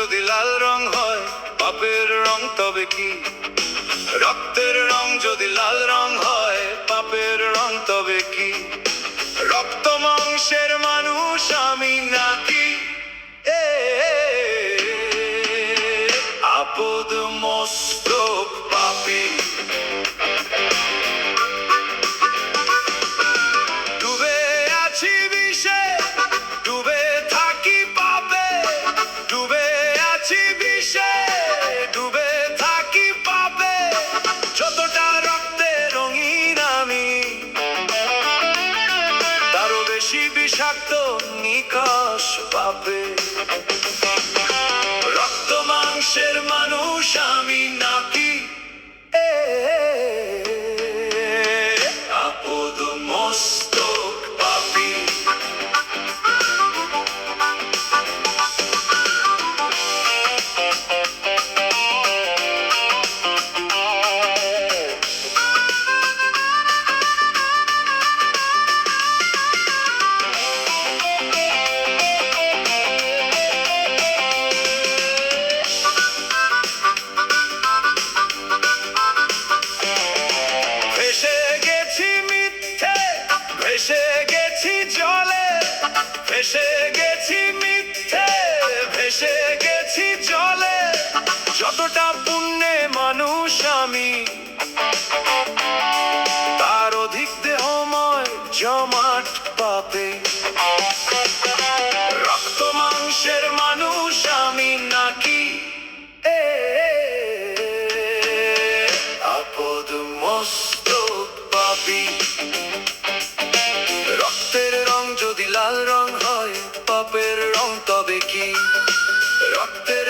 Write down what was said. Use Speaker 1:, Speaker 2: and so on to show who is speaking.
Speaker 1: যদি লাল রং হয় পাপের রং তবে কি? রক্তের রং যদি লাল রং হয় পাপের রং তবে কি? রক্ত মাংসের মানুষ আমি নাকি আপদ মস্তক পাপী? ডুবে আছি বিষে, ডুবে থাকি পাপে, ডুবে আছি বিষে, ডুবে থাকি পাপে। যতটা রক্তে রঙিন আমি, তারও বেশি বিষাক্ত নিকাশ পাপে। রক্ত মাংসের মানুষ আমি নাকি আপদ মস্তক পাপী? ভেসে গেছি মিথ্যে, ভেসে গেছি জলে, ভেসে গেছি মিথ্যে, ভেসে গেছি জলে। যতটা পুণ্যে মানুষ আমি, তার অধিক দেহময় জমাট পাপে। রক্ত মাংসের মানুষ আমি নাকি আপদ মস্তক পাপী? রক্তের রং যদি লাল রং হয় পাপের রং তবে কি? রক্তের